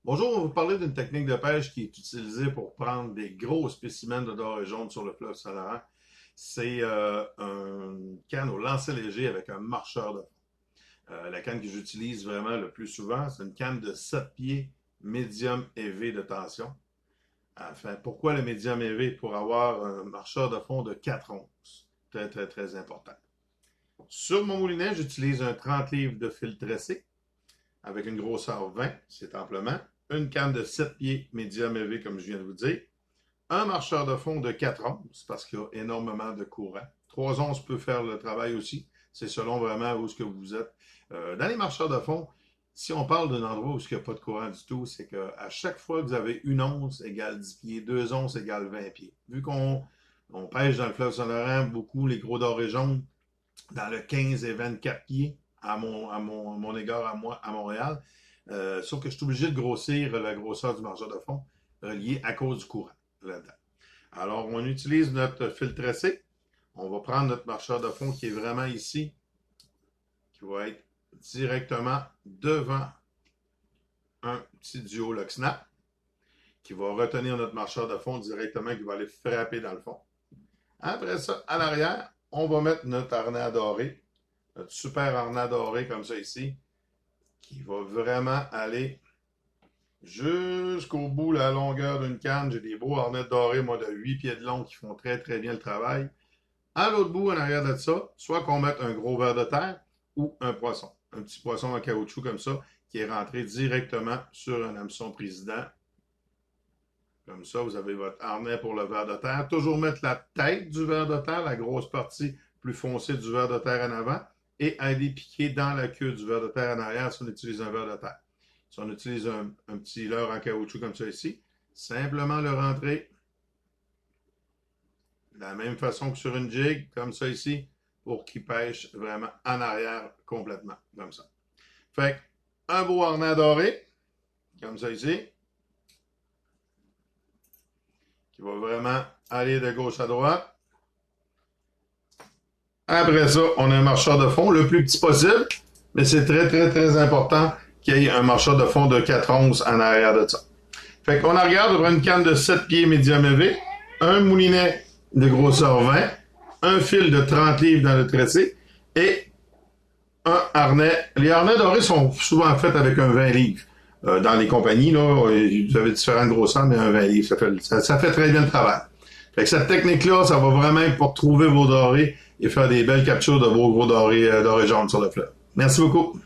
Bonjour, on va vous parler d'une technique de pêche qui est utilisée pour prendre des gros spécimens de doré jaune sur le fleuve Saint-Laurent. C'est une canne au lancer léger avec un marcheur de fond. La canne que j'utilise vraiment le plus souvent, c'est une canne de 7 pieds médium élevé de tension. Enfin, pourquoi le médium élevé? Pour avoir un marcheur de fond de 4 onces. Très, très, très important. Sur mon moulinet, j'utilise un 30 livres de fil tressé avec une grosseur 20, c'est amplement. Une canne de 7 pieds médium élevé, comme je viens de vous dire. Un marcheur de fond de 4 onces, parce qu'il y a énormément de courant. 3 onces peut faire le travail aussi. C'est selon vraiment où ce que vous êtes. Dans les marcheurs de fond, si on parle d'un endroit où il n'y a pas de courant du tout, c'est qu'à chaque fois que vous avez 1 once égale 10 pieds, 2 onces égale 20 pieds. Vu qu'on pêche dans le fleuve Saint-Laurent beaucoup les gros dorés jaunes dans le 15 et 24 pieds à mon égard à moi à Montréal. Sauf que je suis obligé de grossir la grosseur du marcheur de fond relié à cause du courant là-dedans. Alors, on utilise notre fil tressé. On va prendre notre marcheur de fond qui est vraiment ici, qui va être directement devant un petit duo lock snap, qui va retenir notre marcheur de fond directement, qui va aller frapper dans le fond. Après ça, à l'arrière, on va mettre notre harnais doré, notre super harnais doré comme ça ici, qui va vraiment aller jusqu'au bout de la longueur d'une canne. J'ai des beaux harnais dorés, moi, de 8 pieds de long qui font très, très bien le travail. À l'autre bout, en arrière de ça, soit qu'on mette un gros ver de terre ou un poisson. Un petit poisson en caoutchouc comme ça, qui est rentré directement sur un hameçon président. Comme ça, vous avez votre harnais pour le ver de terre. Toujours mettre la tête du ver de terre, la grosse partie plus foncée du ver de terre en avant, et aller piquer dans la queue du ver de terre en arrière si on utilise un ver de terre. Si on utilise un petit leurre en caoutchouc comme ça ici, simplement le rentrer de la même façon que sur une jig, comme ça ici, pour qu'il pêche vraiment en arrière complètement, comme ça. Fait un beau harnais doré, comme ça ici, qui va vraiment aller de gauche à droite. Après ça, on a un marcheur de fond, le plus petit possible, mais c'est très, très, très important qu'il y ait un marcheur de fond de 4 onces en arrière de ça. Fait qu'on en regarde, on prend une canne de 7 pieds médium élevé, un moulinet de grosseur 20, un fil de 30 livres dans le tressé et un harnais. Les harnais dorés sont souvent faits avec un 20 livres. Dans les compagnies, là, vous avez différentes grosseurs, mais un 20 livres, ça fait très bien le travail. Fait que cette technique-là, ça va vraiment être pour trouver vos dorés et faire des belles captures de vos gros dorés jaunes sur le fleuve. Merci beaucoup.